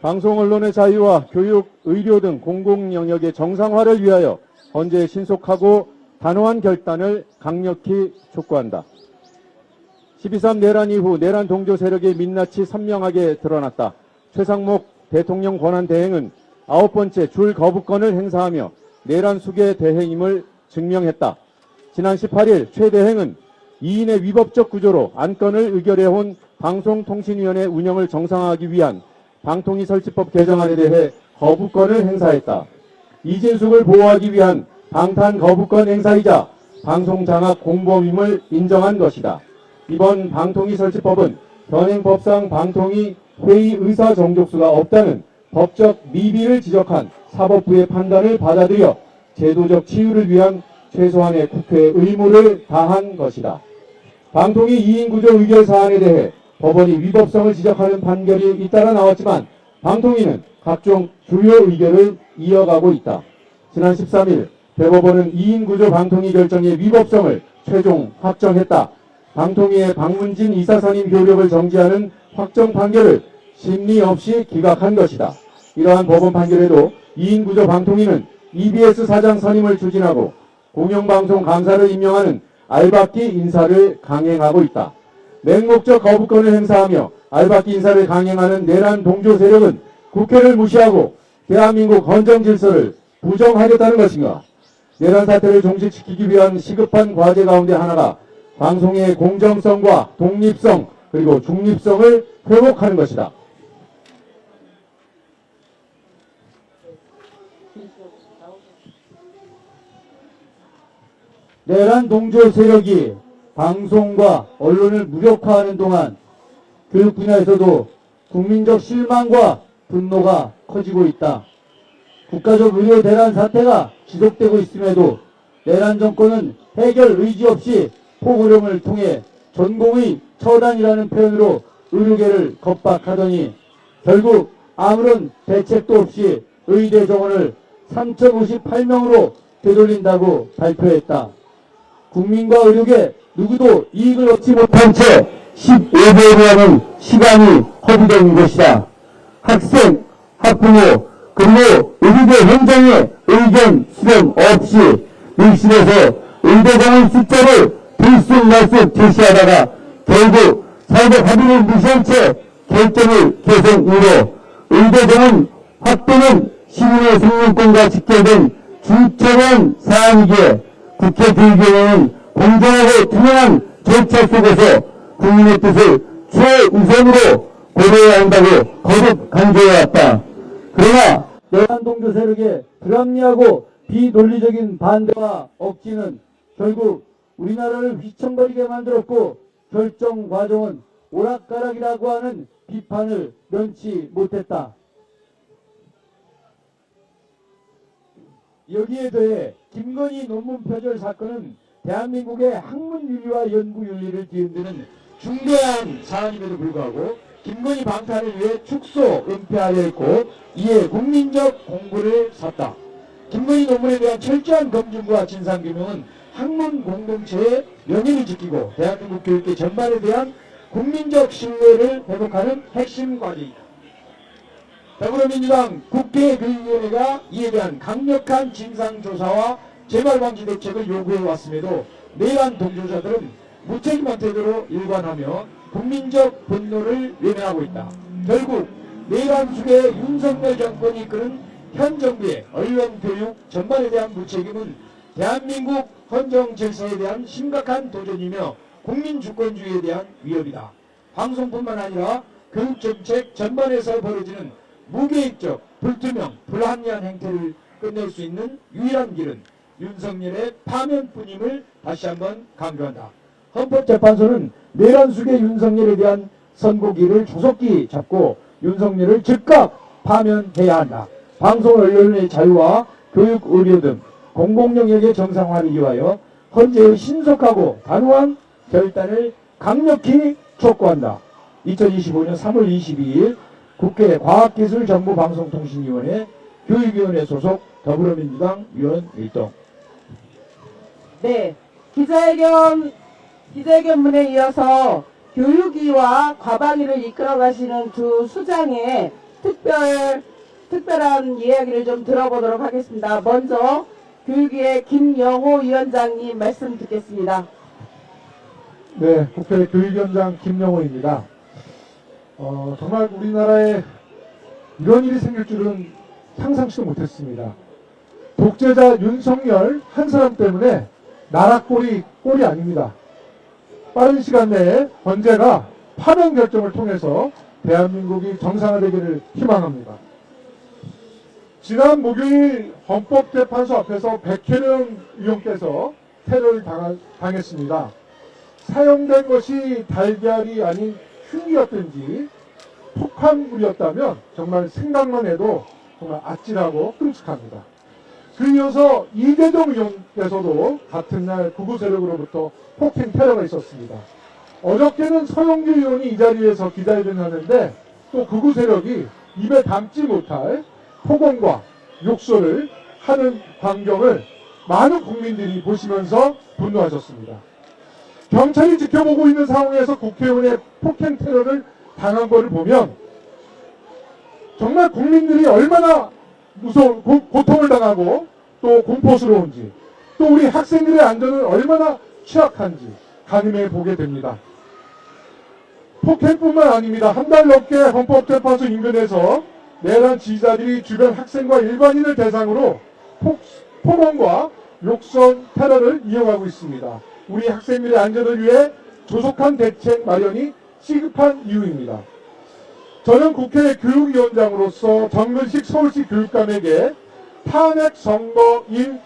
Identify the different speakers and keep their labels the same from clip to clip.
Speaker 1: 방송 언론의 자유와 교육, 의료 등 공공 영역의 정상화를 위하여 헌재의 신속하고 단호한 결단을 강력히 촉구한다. 12.3 내란 이후 내란 동조 세력의 민낯이 선명하게 드러났다. 최상목 대통령 권한 대행은 9번째 줄 거부권을 행사하며 내란 수괴 대행임을 증명했다. 지난 18일 최 대행은 2인의 위법적 구조로 안건을 의결해온 방송통신위원회 운영을 정상화하기 위한 방통위 설치법 개정안에 대해 거부권을 행사했다. 이진숙을 보호하기 위한 방탄 거부권 행사이자 방송장악 공범임을 인정한 것이다. 이번 방통위 설치법은 현행법상 방통위 회의 의사 정족수가 없다는 법적 미비를 지적한 사법부의 판단을 받아들여 제도적 치유를 위한 최소한의 국회 의무를 다한 것이다. 방통위 2인 구조 의결 사안에 대해 법원이 위법성을 지적하는 판결이 잇따라 나왔지만 방통위는 각종 주요 의결을 이어가고 있다. 지난 13일 대법원은 2인 구조 방통위 결정의 위법성을 최종 확정했다. 방통위의 박문진 이사선임 효력을 정지하는 확정 판결을 심리 없이 기각한 것이다. 이러한 법원 판결에도 2인 구조 방통위는 EBS 사장 선임을 추진하고 공영방송 감사를 임명하는 알박기 인사를 강행하고 있다. 맹목적 거부권을 행사하며 알박기 인사를 강행하는 내란 동조 세력은 국회를 무시하고 대한민국 헌정 질서를 부정하겠다는 것인가? 내란 사태를 종식시키기 위한 시급한 과제 가운데 하나가 방송의 공정성과 독립성 그리고 중립성을 회복하는 것이다. 내란 동조 세력이 방송과 언론을 무력화하는 동안 교육 분야에서도 국민적 실망과 분노가 커지고 있다. 국가적 의료 대란 사태가 지속되고 있음에도 내란 정권은 해결 의지 없이 포고령을 통해 전공의 처단이라는 표현으로 의료계를 겁박하더니 결국 아무런 대책도 없이 의대 정원을 3,058명으로 되돌린다고 발표했다. 국민과 의료계 누구도 이익을 얻지 못한 채 15개월이라는 시간이 허비된 것이다. 학생, 학부모, 그리고 의료계 현장의 의견 수렴 없이 의실에서 의대정원 숫자를 들쑥날쑥 제시하다가 결국 사회적 합의를 무시한 채 결정을 계속 미뤄 의대정원 확대는 시민의 생명권과 직결된 중차원 사안이기에 국회 교육위원회는 공정하고 투명한 절차 속에서 국민의 뜻을 최우선으로 고려해야 한다고 거듭 강조해왔다. 그러나 내란 동조 세력의 불합리하고 비논리적인 반대와 억지는 결국 우리나라를 휘청거리게 만들었고 결정 과정은 오락가락이라고 하는 비판을 면치 못했다. 여기에 더해 김건희 논문 표절 사건은 대한민국의 학문윤리와 연구윤리를 뒤흔드는 중대한 사안임에도 불구하고 김건희 방탄을 위해 축소 은폐하려 했고 이에 국민적 공분을 샀다. 김건희 논문에 대한 철저한 검증과 진상규명은 학문 공동체의 명예를 지키고 대한민국 교육계 전반에 대한 국민적 신뢰를 회복하는 핵심 과제이다. 더불어민주당 국회교육위원회가 이에 대한 강력한 진상조사와 재발방지 대책을 요구해왔음에도 내란 동조자들은 무책임한 태도로 일관하며 국민적 분노를 외면하고 있다. 결국 내란 수괴 윤석열 정권이 이끄는 현 정부의 언론 교육 전반에 대한 무책임은 대한민국 헌정 질서에 대한 심각한 도전이며 국민 주권주의에 대한 위협이다. 방송뿐만 아니라 교육정책 전반에서 벌어지는 무계획적, 불투명, 불합리한 행태를 끝낼 수 있는 유일한 길은 윤석열의 파면뿐임을 다시 한번 강조한다. 헌법재판소는 내란 수괴 윤석열에 대한 선고기를 조속히 잡고 윤석열을 즉각 파면해야 한다. 방송 언론의 자유와 교육, 의료 등 공공 영역의 정상화를 위하여 헌재의 신속하고 단호한 결단을 강력히 촉구한다. 2025년 3월 22일 국회 과학기술정보방송통신위원회 교육위원회 소속 더불어민주당 위원 일동.
Speaker 2: 네, 기자회견문에 이어서 교육위와 과방위를 이끌어 가시는 두 수장의 특별한 이야기를 좀 들어보도록 하겠습니다. 먼저 교육위의 김영호 위원장님 말씀 듣겠습니다.
Speaker 3: 네, 국회 교육위원장 김영호입니다. 정말 우리나라에 이런 일이 생길 줄은 상상치도 못했습니다. 독재자 윤석열 한 사람 때문에 나라 꼴이 아닙니다. 빠른 시간 내에 헌재가 파면 결정을 통해서 대한민국이 정상화되기를 희망합니다. 지난 목요일 헌법재판소 앞에서 백혜령 의원께서 테러를 당했습니다. 사용된 것이 달걀이 아닌 흉기였든지 폭탄물이었다면 정말 생각만 해도 정말 아찔하고 끔찍합니다. 그 이어서 이재정 의원께서도 같은 날 극우 세력으로부터 폭행 테러가 있었습니다. 어저께는 서영교 의원이 이 자리에서 기자회견을 하는데 또 극우 세력이 입에 담지 못할 폭언과 욕설을 하는 광경을 많은 국민들이 보시면서 분노하셨습니다. 경찰이 지켜보고 있는 상황에서 국회의원의 폭행 테러를 당한 것을 보면 정말 국민들이 얼마나 무서운 고통을 당하고 또 공포스러운지 또 우리 학생들의 안전은 얼마나 취약한지 가늠해 보게 됩니다. 폭행뿐만 아닙니다. 한 달 넘게 헌법재판소 인근에서 내란 지지자들이 주변 학생과 일반인을 대상으로 폭언과 욕설 테러를 이어가고 있습니다. 우리 학생들의 안전을 위해 조속한 대책 마련이 시급한 이유입니다. 저는 국회 교육위원장으로서 정근식 서울시 교육감에게 탄핵 선거일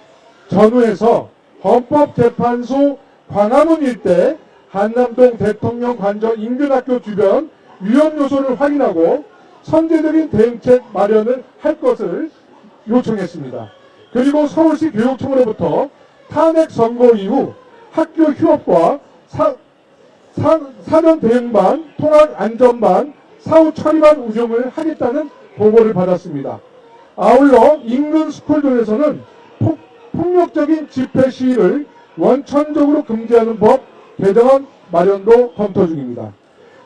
Speaker 3: 전후에서 헌법재판소 광화문 일대 한남동 대통령 관저 인근 학교 주변 위험 요소를 확인하고 선제적인 대응책 마련을 할 것을 요청했습니다. 그리고 서울시 교육청으로부터 탄핵 선거 이후 학교 휴업과 사전 대응반, 통학 안전반, 사후 처리반 운영을 하겠다는 보고를 받았습니다. 아울러 인근 스쿨존에서는 폭력적인 집회 시위를 원천적으로 금지하는 법 개정안 마련도 검토 중입니다.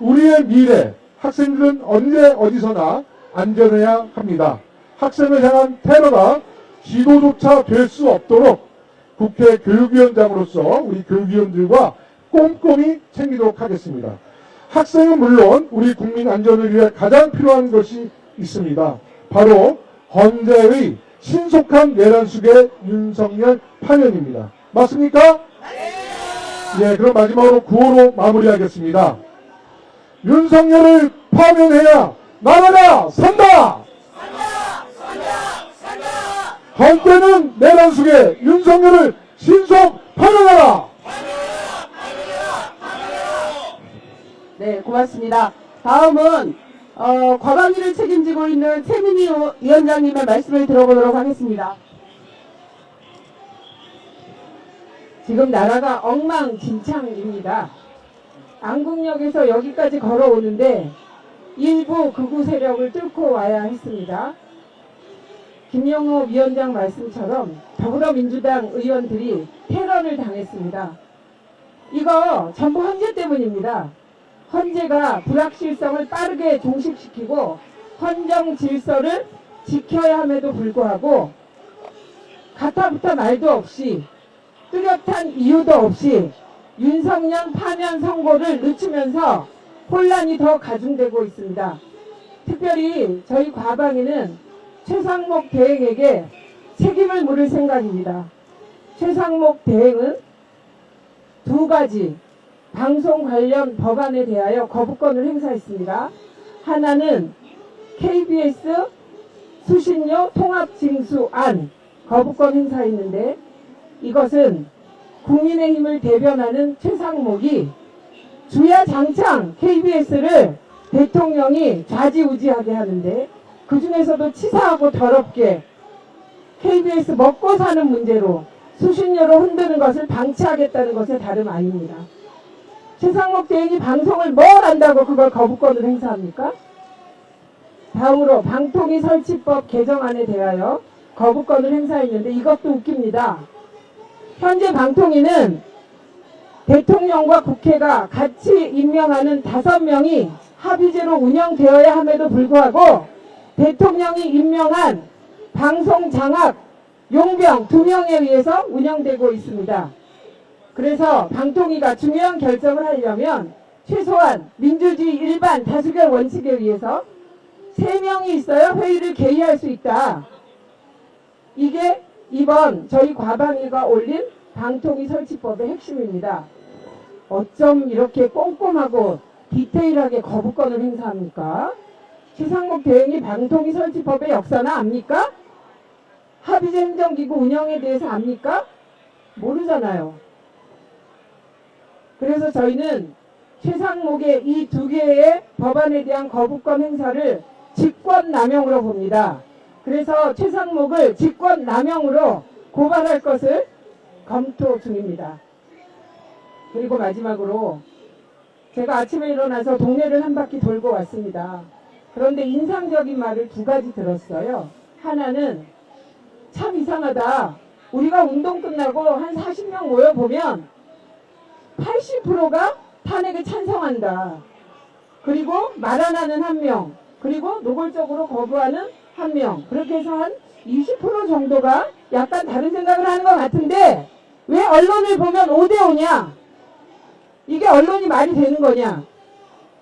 Speaker 3: 우리의 미래, 학생들은 언제 어디서나 안전해야 합니다. 학생을 향한 테러가 시도조차 될 수 없도록 국회 교육위원장으로서 우리 교육위원들과 꼼꼼히 챙기도록 하겠습니다. 학생은 물론 우리 국민 안전을 위해 가장 필요한 것이 있습니다. 바로 헌재의 신속한 내란 수계 윤석열 파면입니다. 맞습니까? 네. 그럼 마지막으로 구호로 마무리하겠습니다. 윤석열을 파면해야 나라가 산다! 헌재는 내란 수계 윤석열을 신속 파면하라!
Speaker 2: 네, 고맙습니다. 다음은 과방위를 책임지고 있는 최민희 위원장님의 말씀을 들어보도록 하겠습니다.
Speaker 4: 지금 나라가 엉망진창입니다. 안국역에서 여기까지 걸어오는데 일부 극우 세력을 뚫고 와야 했습니다. 김영호 위원장 말씀처럼 더불어민주당 의원들이 테러를 당했습니다. 이거 전부 헌재 때문입니다. 헌재가 불확실성을 빠르게 종식시키고 헌정 질서를 지켜야 함에도 불구하고 가타부터 말도 없이 뚜렷한 이유도 없이 윤석열 파면 선고를 늦추면서 혼란이 더 가중되고 있습니다. 특별히 저희 과방위는 최상목 대행에게 책임을 물을 생각입니다. 최상목 대행은 두 가지 방송 관련 법안에 대하여 거부권을 행사했습니다. 하나는 KBS 수신료 통합징수안 거부권 행사했는데 이것은 국민의힘을 대변하는 최상목이 주야장창 KBS를 대통령이 좌지우지하게 하는데 그 중에서도 치사하고 더럽게 KBS 먹고 사는 문제로 수신료로 흔드는 것을 방치하겠다는 것에 다름 아닙니다. 최상목 대행이 방송을 뭘 안다고 그걸 거부권을 행사합니까? 다음으로 방통위 설치법 개정안에 대하여 거부권을 행사했는데 이것도 웃깁니다. 현재 방통위는 대통령과 국회가 같이 임명하는 5명이 합의제로 운영되어야 함에도 불구하고 대통령이 임명한 방송 장악 용병 2명에 의해서 운영되고 있습니다. 그래서 방통위가 중요한 결정을 하려면 최소한 민주주의 일반 다수결 원칙에 의해서 3명이 있어야 회의를 개의할 수 있다. 이게 이번 저희 과방위가 올린 방통위 설치법의 핵심입니다. 어쩜 이렇게 꼼꼼하고 디테일하게 거부권을 행사합니까? 최상목 대행이 방통위 설치법의 역사나 압니까? 합의제 행정기구 운영에 대해서 압니까? 모르잖아요. 그래서 저희는 최상목의 이 2개의 법안에 대한 거부권 행사를 직권남용으로 봅니다. 그래서 최상목을 직권남용으로 고발할 것을 검토 중입니다. 그리고 마지막으로 제가 아침에 일어나서 동네를 한 바퀴 돌고 왔습니다. 그런데 인상적인 말을 2가지 들었어요. 하나는 참 이상하다. 우리가 운동 끝나고 한 40명 모여보면 80%가 탄핵에 찬성한다. 그리고 말 안 하는 1명, 그리고 노골적으로 거부하는 1명. 그렇게 해서 한 20% 정도가 약간 다른 생각을 하는 것 같은데 왜 언론을 보면 5대5냐? 이게 언론이 말이 되는 거냐?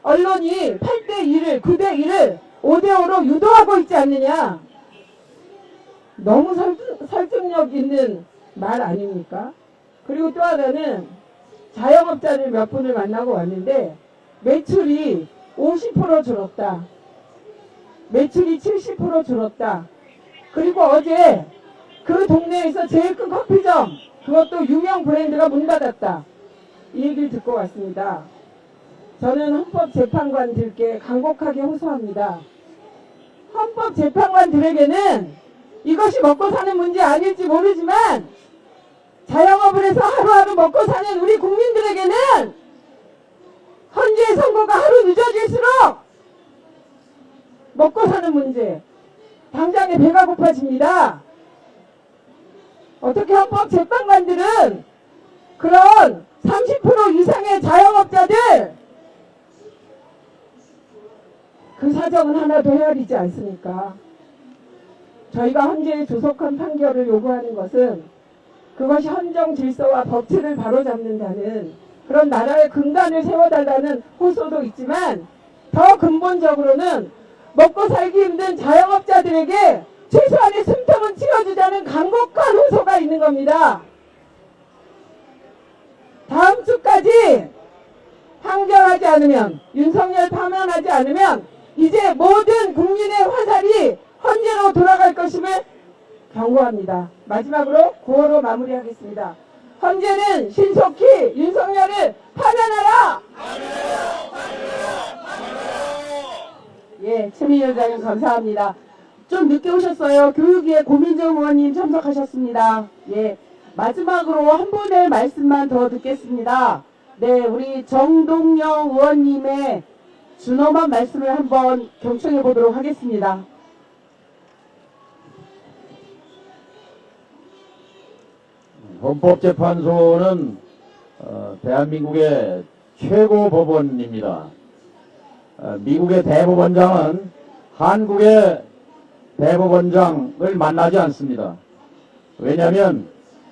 Speaker 4: 언론이 8대2를, 9대1을 5대5로 유도하고 있지 않느냐? 너무 설득력 있는 말 아닙니까? 그리고 또 하나는 자영업자를 몇 분을 만나고 왔는데 매출이 50% 줄었다. 매출이 70% 줄었다. 그리고 어제 그 동네에서 제일 큰 커피점, 그것도 유명 브랜드가 문 닫았다. 이 얘기를 듣고 왔습니다. 저는 헌법재판관들께 간곡하게 호소합니다. 헌법재판관들에게는 이것이 먹고 사는 문제 아닐지 모르지만 자영업을 해서 하루하루 먹고 사는 우리 국민들에게는 헌재의 선고가 하루 늦어질수록 먹고 사는 문제, 당장에 배가 고파집니다. 어떻게 헌법재판관들은 그런 30% 이상의 자영업자들 그 사정은 하나도 헤아리지 않습니까? 저희가 헌재의 조속한 판결을 요구하는 것은 그것이 헌정 질서와 법치를 바로잡는다는 그런 나라의 근간을 세워달라는 호소도 있지만 더 근본적으로는 먹고 살기 힘든 자영업자들에게 최소한의 숨통은 치워주자는 간곡한 호소가 있는 겁니다. 다음 주까지 항정하지 않으면, 윤석열 파면하지 않으면 이제 모든 국민의 화살이 헌재로 돌아갈 것임을 경고합니다. 마지막으로 구호로 마무리하겠습니다. 헌재는 신속히 윤석열을 파면하라! 예, 최민희 의장님 감사합니다. 좀 늦게 오셨어요. 교육위에 고민정 의원님 참석하셨습니다. 예, 마지막으로 한 분의 말씀만 더 듣겠습니다. 네, 우리 정동영 의원님의 준엄한 말씀을 한번 경청해 보도록 하겠습니다.
Speaker 1: 헌법재판소는 대한민국의 최고 법원입니다. 미국의 대법원장은 한국의 대법원장을 만나지 않습니다. 왜냐하면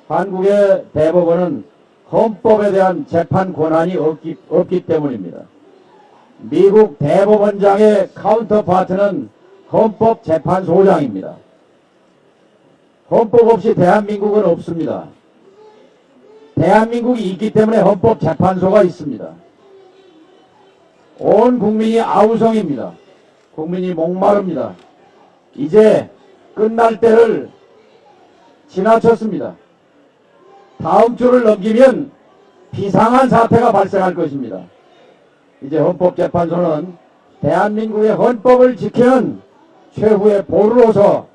Speaker 1: 한국의 대법원은 헌법에 대한 재판 권한이 없기 때문입니다. 미국 대법원장의 카운터파트는 헌법재판소장입니다. 헌법 없이 대한민국은 없습니다. 대한민국이 있기 때문에 헌법재판소가 있습니다. 온 국민이 아우성입니다. 국민이 목마릅니다. 이제 끝날 때를 지나쳤습니다. 다음 주를 넘기면 비상한 사태가 발생할 것입니다. 이제 헌법재판소는 대한민국의 헌법을 지키는 최후의 보루로서,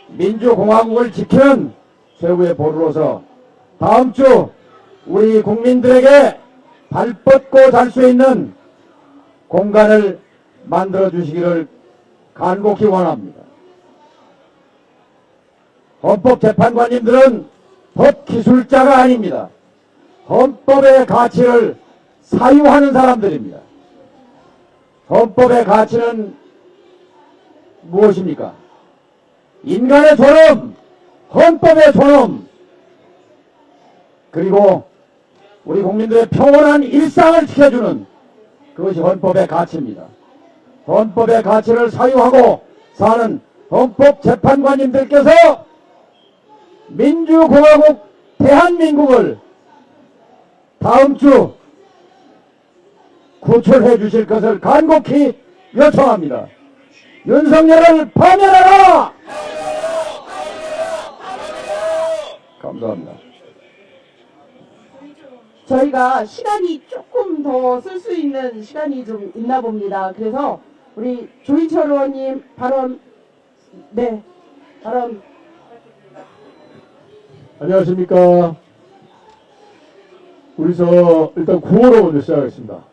Speaker 1: 민주공화국을 지키는 최후의 보루로서 다음 주 우리 국민들에게 발 뻗고 잘 수 있는 공간을 만들어 주시기를 간곡히 원합니다. 헌법재판관님들은 법기술자가 아닙니다. 헌법의 가치를 사유하는 사람들입니다. 헌법의 가치는 무엇입니까? 인간의 존엄, 헌법의 존엄, 그리고 우리 국민들의 평온한 일상을 지켜주는 그것이 헌법의 가치입니다. 헌법의 가치를 사유하고 사는 헌법재판관님들께서 민주공화국 대한민국을 다음 주 구출해 주실 것을 간곡히 요청합니다. 윤석열을 파면하라! 감사합니다.
Speaker 2: 저희가 시간이 조금 더 쓸 수 있는 시간이 좀 있나 봅니다. 그래서 우리 조인철 의원님 발언, 네, 발언.
Speaker 3: 안녕하십니까. 우리서 일단 구호로 먼저 시작하겠습니다.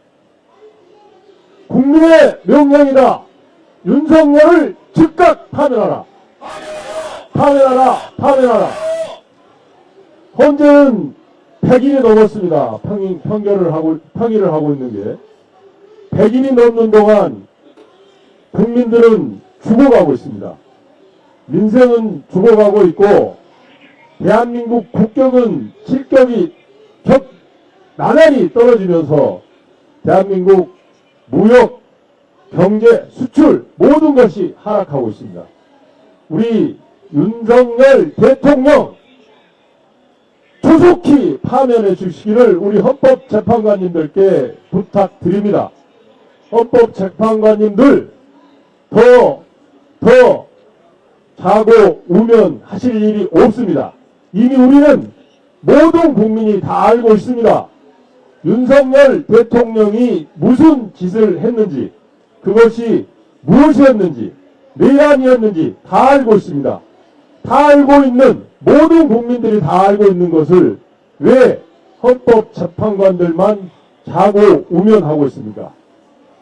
Speaker 3: 국민의 명령이다. 윤석열을 즉각 파면하라. 파면하라. 파면하라. 현재는 100일이 넘었습니다. 평일을 하고 있는 게. 100일이 넘는 동안 국민들은 죽어가고 있습니다. 민생은 죽어가고 있고, 대한민국 국격은 실격이 나날이 떨어지면서 대한민국 무역, 경제, 수출 모든 것이 하락하고 있습니다. 우리 윤석열 대통령 조속히 파면해 주시기를 우리 헌법재판관님들께 부탁드립니다. 헌법재판관님들 더 자고 우면 하실 일이 없습니다. 이미 우리는 모든 국민이 다 알고 있습니다. 윤석열 대통령이 무슨 짓을 했는지, 그것이 무엇이었는지, 내란이었는지 다 알고 있습니다. 다 알고 있는, 모든 국민들이 다 알고 있는 것을 왜 헌법재판관들만 자고 우면하고 있습니까?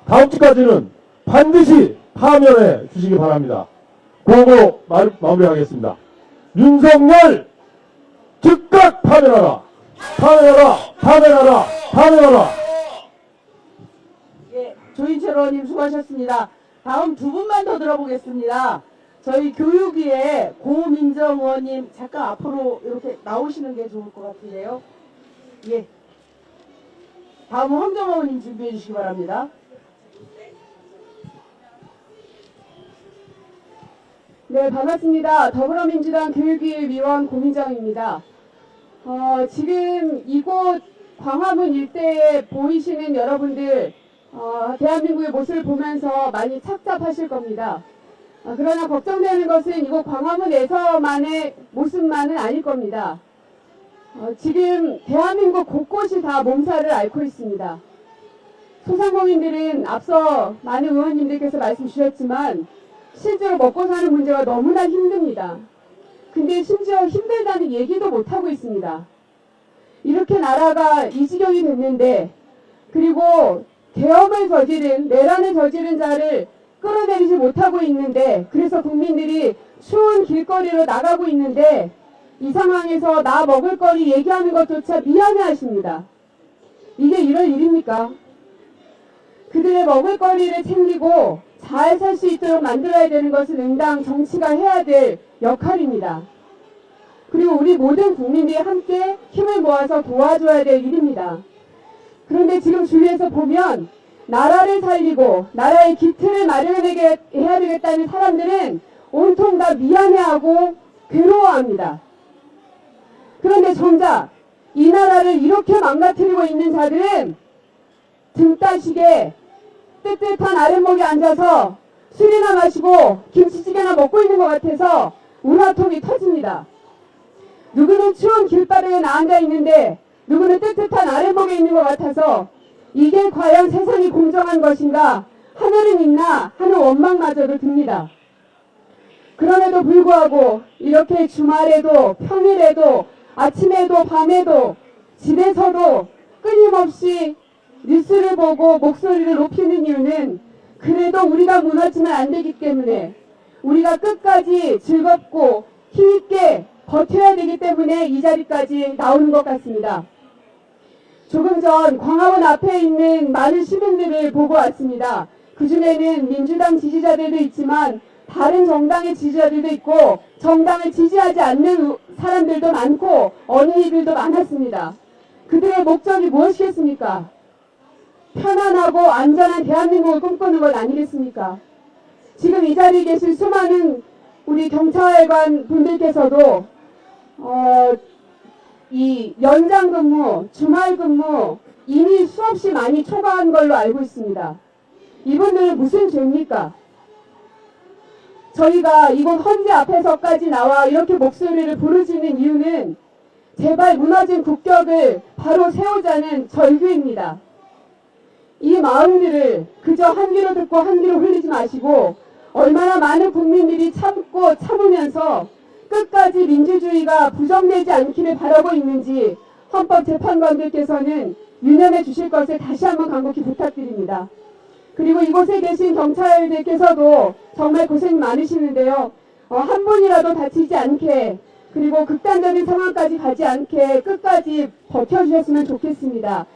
Speaker 3: 다음 주까지는 반드시 파면해 주시기 바랍니다. 그거 마무리하겠습니다. 윤석열 즉각 파면하라! 파면하라! 파면하라! 파면하라!
Speaker 2: 예, 조인철 의원님 수고하셨습니다. 다음 두 분만 더 들어보겠습니다. 저희 교육위에 고민정 의원님 잠깐 앞으로 이렇게 나오시는 게 좋을 것 같은데요. 예. 다음은 황정 의원님 준비해 주시기 바랍니다.
Speaker 4: 네, 반갑습니다. 더불어민주당 교육위 위원 고민정입니다. 지금 이곳 광화문 일대에 보이시는 여러분들, 대한민국의 모습을 보면서 많이 착잡하실 겁니다. 그러나 걱정되는 것은 이곳 광화문에서만의 모습만은 아닐 겁니다. 지금 대한민국 곳곳이 다 몸살을 앓고 있습니다. 소상공인들은 앞서 많은 의원님들께서 말씀 주셨지만 실제로 먹고 사는 문제가 너무나 힘듭니다. 근데 심지어 힘들다는 얘기도 못하고 있습니다. 이렇게 나라가 이 지경이 됐는데, 그리고 계엄을 저지른, 내란을 저지른 자를 끌어내리지 못하고 있는데, 그래서 국민들이 추운 길거리로 나가고 있는데, 이 상황에서 나 먹을 거리 얘기하는 것조차 미안해 하십니다. 이게 이럴 일입니까? 그들의 먹을 거리를 챙기고 잘 살 수 있도록 만들어야 되는 것은 응당 정치가 해야 될 역할입니다. 그리고 우리 모든 국민들이 함께 힘을 모아서 도와줘야 될 일입니다. 그런데 지금 주위에서 보면 나라를 살리고 나라의 기틀을 마련하게 해야 되겠다는 사람들은 온통 다 미안해하고 괴로워합니다. 그런데 정작 이 나라를 이렇게 망가뜨리고 있는 자들은 등 따시게 뜨뜻한 아랫목에 앉아서 술이나 마시고 김치찌개나 먹고 있는 것 같아서 우라통이 터집니다. 누구는 추운 길바닥에 앉아 있는데 누구는 뜨뜻한 아랫목에 있는 것 같아서 이게 과연 세상이 공정한 것인가, 하늘은 있나 하는 원망마저도 듭니다. 그럼에도 불구하고 이렇게 주말에도 평일에도 아침에도 밤에도 집에서도 끊임없이 뉴스를 보고 목소리를 높이는 이유는 그래도 우리가 무너지면 안 되기 때문에, 우리가 끝까지 즐겁고 힘있게 버텨야 되기 때문에 이 자리까지 나오는 것 같습니다. 조금 전 광화문 앞에 있는 많은 시민들을 보고 왔습니다. 그중에는 민주당 지지자들도 있지만 다른 정당의 지지자들도 있고 정당을 지지하지 않는 사람들도 많고 어린이들도 많았습니다. 그들의 목적이 무엇이겠습니까? 편안하고 안전한 대한민국을 꿈꾸는 것 아니겠습니까? 지금 이 자리에 계신 수많은 우리 경찰관 분들께서도 이 연장 근무, 주말 근무 이미 수없이 많이 초과한 걸로 알고 있습니다. 이분들은 무슨 죄입니까? 저희가 이곳 헌재 앞에서까지 나와 이렇게 목소리를 부르짖는 이유는 제발 무너진 국격을 바로 세우자는 절규입니다. 이 마음들을 그저 한 귀로 듣고 한 귀로 흘리지 마시고 얼마나 많은 국민들이 참고 참으면서 끝까지 민주주의가 부정되지 않기를 바라고 있는지 헌법재판관들께서는 유념해 주실 것을 다시 한번 간곡히 부탁드립니다. 그리고 이곳에 계신 경찰들께서도 정말 고생 많으시는데요. 한 분이라도 다치지 않게 그리고 극단적인 상황까지 가지 않게 끝까지 버텨주셨으면 좋겠습니다.